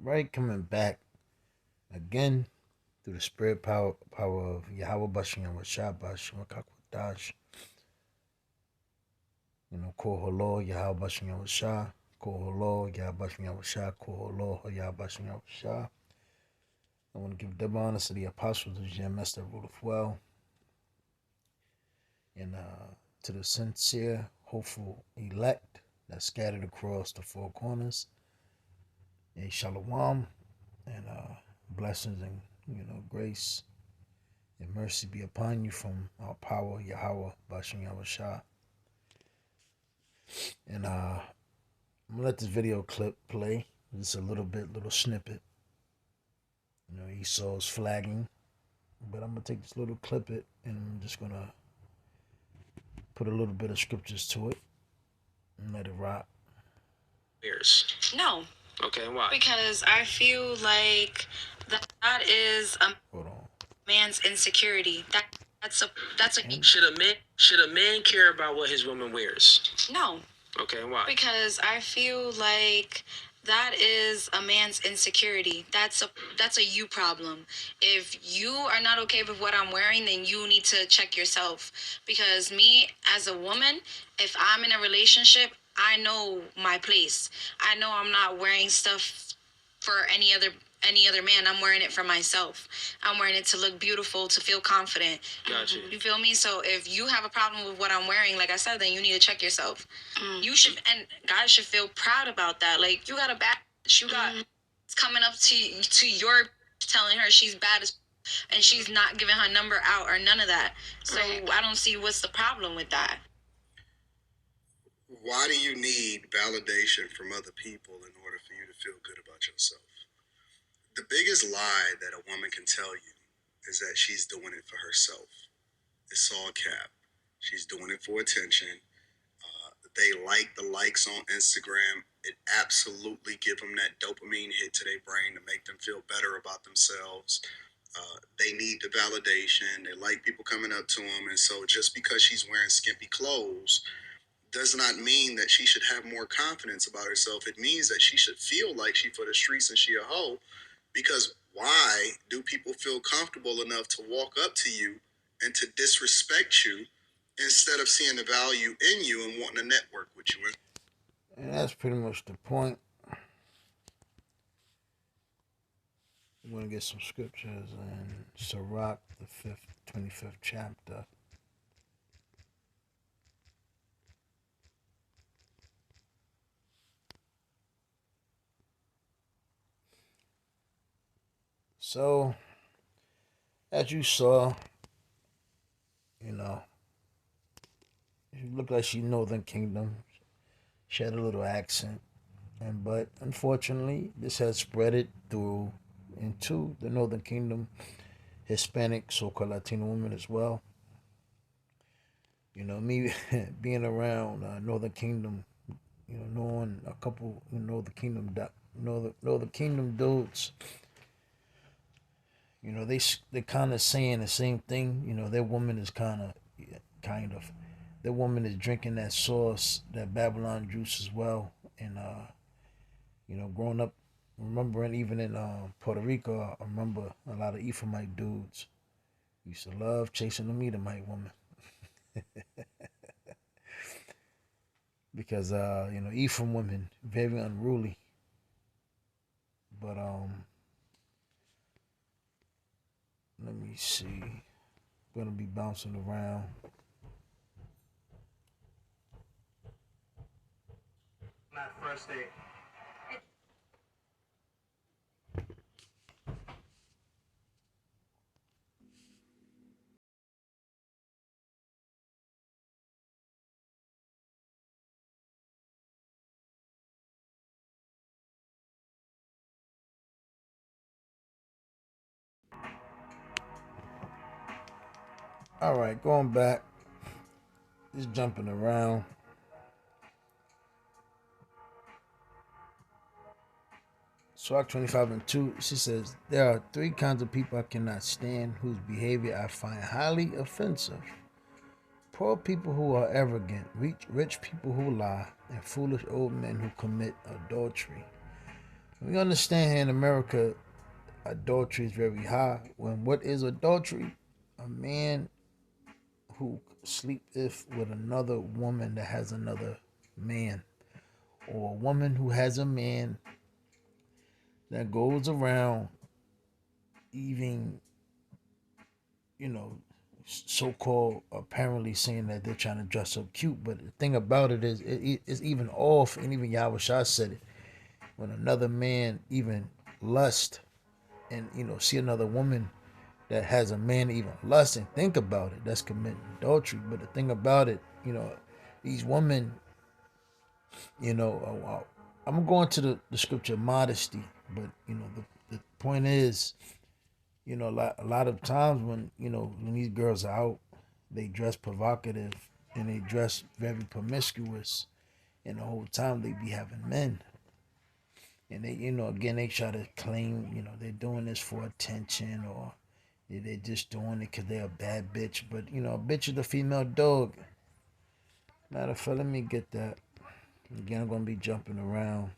Right, coming back again through the spirit power of Yahweh Bashing and Rashab Bashing Dash. Koholo, Yahweh Bashing and Rashah. Koholo, Yahweh Bashing and Rashah. Koholo, Yahweh Bashing and Rashah. I want to give double honor to the apostles of GMS that ruleth well, and to the sincere, hopeful elect that scattered across the four corners. A shalom and blessings and grace and mercy be upon you from our power, Yahweh, Bashing Yahweh. And I'm gonna let this video clip play. Just a little snippet. Esau's flagging. But I'm gonna take this little clip it and I'm just gonna put a little bit of scriptures to it and let it rock. Years. No. Okay, why? Because I feel like that is a man's insecurity. That's a should a man care about what his woman wears? No. Okay, why? Because I feel like that is a man's insecurity. That's a you problem. If you are not okay with what I'm wearing, then you need to check yourself. Because me as a woman, if I'm in a relationship, I know my place. I know I'm not wearing stuff for any other man. I'm wearing it for myself. I'm wearing it to look beautiful, to feel confident. Gotcha. You feel me? So if you have a problem with what I'm wearing, like I said, then you need to check yourself. You should, and guys should feel proud about that. Like, you got a bad bitch. You got it's coming up to your telling her she's bad as, and she's not giving her number out or none of that. So right. I don't see what's the problem with that. Why do you need validation from other people in order for you to feel good about yourself? The biggest lie that a woman can tell you is that she's doing it for herself. It's all cap. She's doing it for attention. They like the likes on Instagram. It absolutely give them that dopamine hit to their brain to make them feel better about themselves. They need the validation. They like people coming up to them. And so just because she's wearing skimpy clothes does not mean that she should have more confidence about herself. It means that she should feel like she for the streets and she a hoe. Because why do people feel comfortable enough to walk up to you and to disrespect you instead of seeing the value in you and wanting to network with you? And that's pretty much the point. We're going to get some scriptures in Sirach, the 25th chapter. So, as you saw, she looked like she Northern Kingdom. She had a little accent. But unfortunately, this has spread it through into the Northern Kingdom, Hispanic, so-called Latino women as well. Me being around Northern Kingdom, knowing a couple Northern Kingdom dudes, they kind of saying the same thing. Their woman is kind of, their woman is drinking that sauce, that Babylon juice as well, and growing up, remembering even in Puerto Rico, I remember a lot of Ephraimite dudes used to love chasing the Edomite woman. Because Ephraim women very unruly. But let me see. Gonna be bouncing around. Not first day. All right, going back. Just jumping around. Swag 25 and 2, she says, there are three kinds of people I cannot stand whose behavior I find highly offensive. Poor people who are arrogant, rich people who lie, and foolish old men who commit adultery. We understand here in America, adultery is very high. When what is adultery? A man who sleepeth with another woman that has another man, or a woman who has a man that goes around even, you know, so-called apparently saying that they're trying to dress up cute. But the thing about it is, it's even off, and even Yahweh Shah said it. When another man even lust and see another woman that has a man even lust and think about it, that's committing adultery. But the thing about it, these women, I'm going to the scripture modesty, but the point is, a lot of times when these girls are out, they dress provocative and they dress very promiscuous, and the whole time they be having men. And they, again, they try to claim, they're doing this for attention, or they're just doing it because they're a bad bitch. But, a bitch is a female dog. Matter of fact, let me get that. Again, I'm going to be jumping around.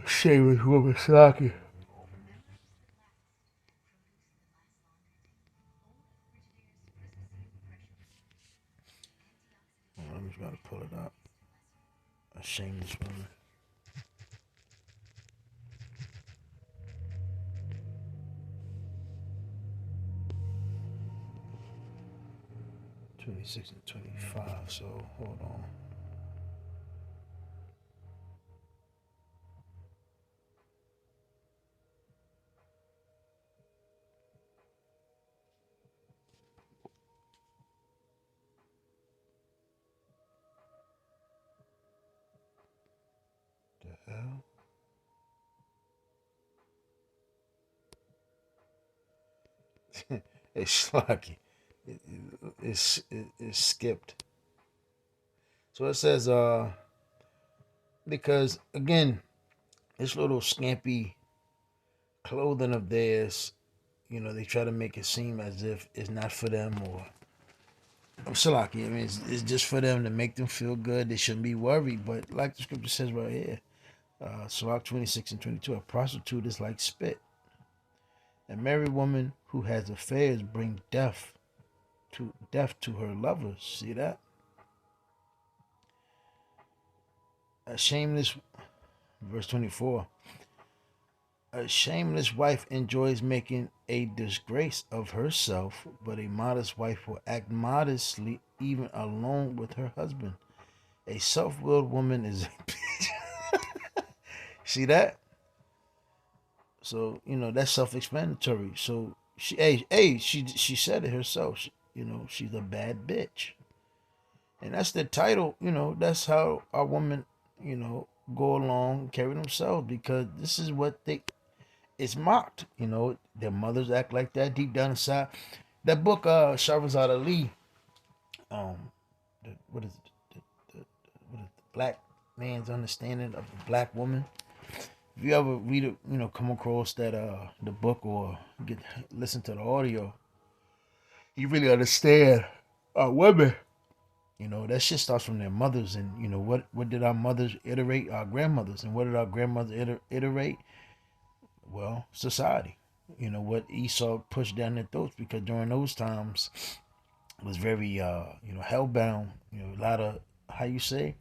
Shameless woman slacking. I'm just going to pull it up. A shameless woman. 26 and 25. So, hold on. The hell? It's slocky. It's skipped. So it says, because again, this little scampy clothing of theirs, they try to make it seem as if it's not for them, or I'm Salaki. I mean, it's just for them to make them feel good. They shouldn't be worried. But like the scripture says right here, Sirach 26 and 22, a prostitute is like spit. A married woman who has affairs bring death to her lovers. See that? A shameless, verse 24. A shameless wife enjoys making a disgrace of herself, but a modest wife will act modestly even alone with her husband. A self-willed woman is a bitch. See that? So that's self-explanatory. So she said it herself. She's a bad bitch, and that's the title. That's how our women, go along, carry themselves, because this is what they. It's mocked. Their mothers act like that deep down inside. That book, Shahrazad Ali, what is it? What is the black man's understanding of the black woman. If you ever read it, come across that the book, or listen to the audio, you really understand women. That shit starts from their mothers, and what did our mothers iterate? Our grandmothers, and what did our grandmothers iterate? Well, society. What Esau pushed down their throats, because during those times it was very hellbound. A lot of, how you say,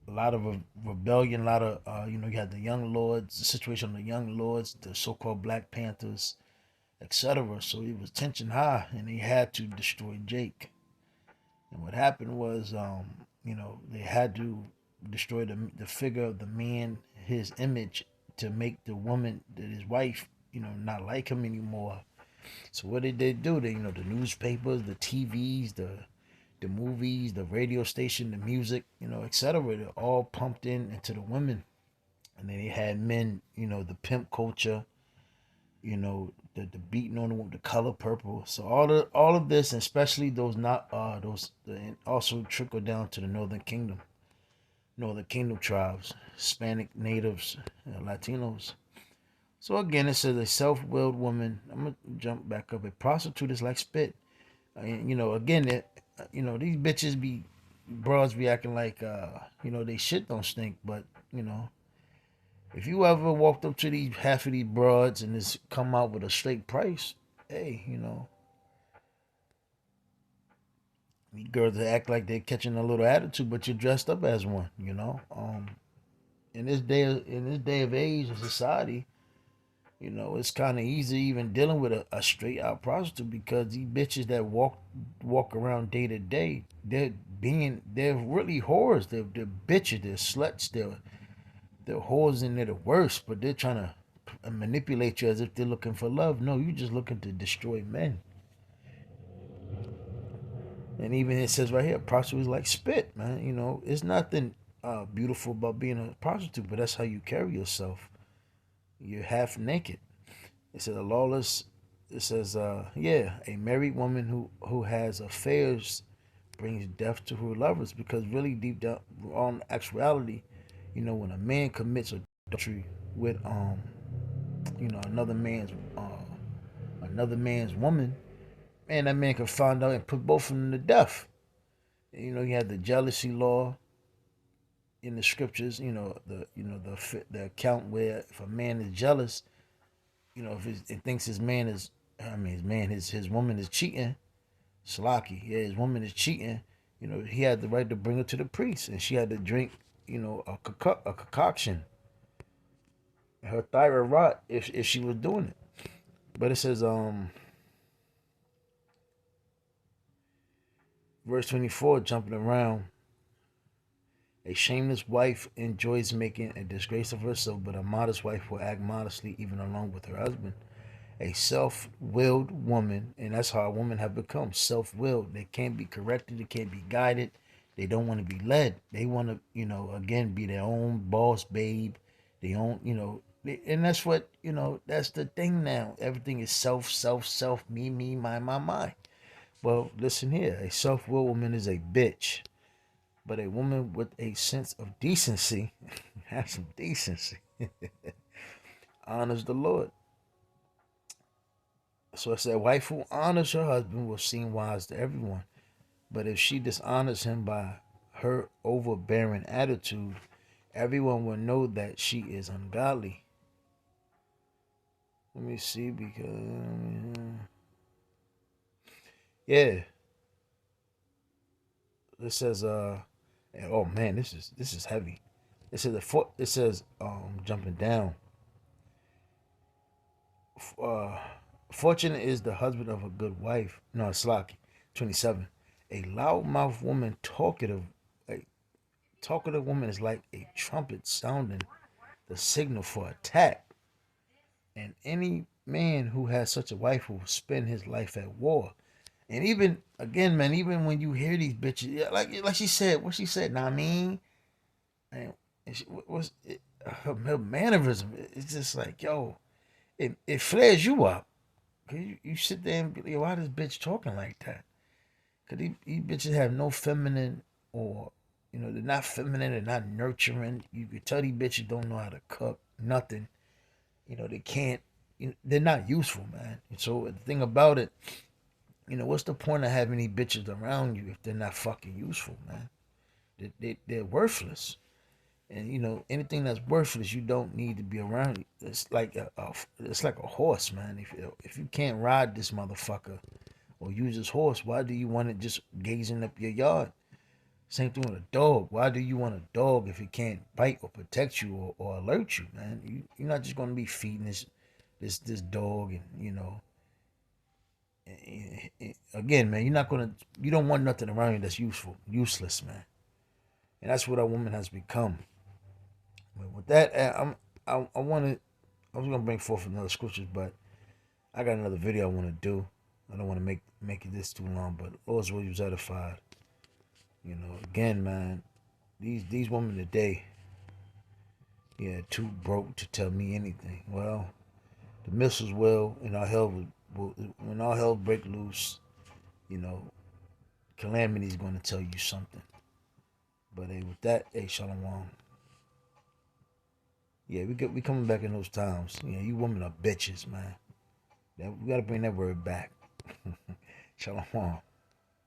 a lot of rebellion, a lot of you had the young lords, the situation of the young lords, the so-called Black Panthers, etc. So it was tension high, and they had to destroy Jake. And what happened was, they had to destroy the figure of the man, his image, to make the woman, that his wife, not like him anymore. So what did they do? They, the newspapers, the TVs, the movies, the radio station, the music, etc. They're all pumped into the women, and then they had men, the pimp culture, the beating on the color purple. So all of this, and especially those not those, and also trickled down to the Northern Kingdom tribes, Hispanic natives, Latinos. So again, it says a self-willed woman. I'm gonna jump back up. A prostitute is like spit. And again, these bitches be broads be acting like they shit don't stink. But you know, if you ever walked up to these half of these broads and just come out with a straight price, hey, these girls that act like they're catching a little attitude, but you're dressed up as one. In this day of age of society, it's kind of easy even dealing with a straight out prostitute because these bitches that walk around day to day, they're really whores. They're bitches. They're sluts. They're whores and they're the worst. But they're trying to manipulate you as if they're looking for love. No, you're just looking to destroy men. And even it says right here, prostitute is like spit, man. It's nothing beautiful about being a prostitute, but that's how you carry yourself. You're half naked. It says a lawless. It says, yeah, a married woman who has affairs brings death to her lovers because really deep down, on actuality, when a man commits adultery with another man's woman, man, that man can find out and put both of them to death. You have the jealousy law in the scriptures. The account where if a man is jealous, if it thinks his man is, his woman is cheating, Slocky, yeah, his woman is cheating. He had the right to bring her to the priest, and she had to drink, a concoction, her thyroid rot if she was doing it. But it says, verse 24, jumping around. A shameless wife enjoys making a disgrace of herself, but a modest wife will act modestly even along with her husband. A self-willed woman, and that's how a woman have become self-willed. They can't be corrected, they can't be guided, they don't want to be led. They want to, again, be their own boss babe. They own, and that's what, that's the thing now. Everything is self, me, my. Well, listen here. A self-willed woman is a bitch, but a woman with a sense of decency, have some decency, honors the Lord. So it said, a wife who honors her husband will seem wise to everyone. But if she dishonors him by her overbearing attitude, everyone will know that she is ungodly. Let me see, because yeah, it says oh man, this is heavy. It says jumping down. Uh, Fortunate is the husband of a good wife. No, it's Slocky. 27. A loudmouth woman a talkative woman is like a trumpet sounding the signal for attack. And any man who has such a wife will spend his life at war. And even again, man, even when you hear these bitches, like she said, what she said, nah, I mean, and she, what's it, her mannerism? It's just like, yo, it flares you up. Cause you sit there and be like, why this bitch talking like that? Cause these bitches have no feminine, or they're not feminine, they're not nurturing. You could tell these bitches don't know how to cook, nothing. They can't. They're not useful, man. And so the thing about it, what's the point of having these bitches around you if they're not fucking useful, man? They're worthless. And anything that's worthless, you don't need to be around. It's like a horse, man. If you can't ride this motherfucker or use this horse, why do you want it just gazing up your yard? Same thing with a dog. Why do you want a dog if it can't bite or protect you or alert you, man? You're not just gonna be feeding this dog, and again, man, you don't want nothing around you that's useless, man. And that's what a woman has become. But with that, I was gonna bring forth another scriptures, but I got another video I want to do. I don't want to make it this too long, but Lord's will was edified. Again, man, these women today, yeah, too broke to tell me anything. Well, the missiles will, and our will when our hell break loose, you know, calamity is going to tell you something. But hey, with that, hey, shalom. Yeah, we coming back in those times. You women are bitches, man. We gotta bring that word back. Shalom.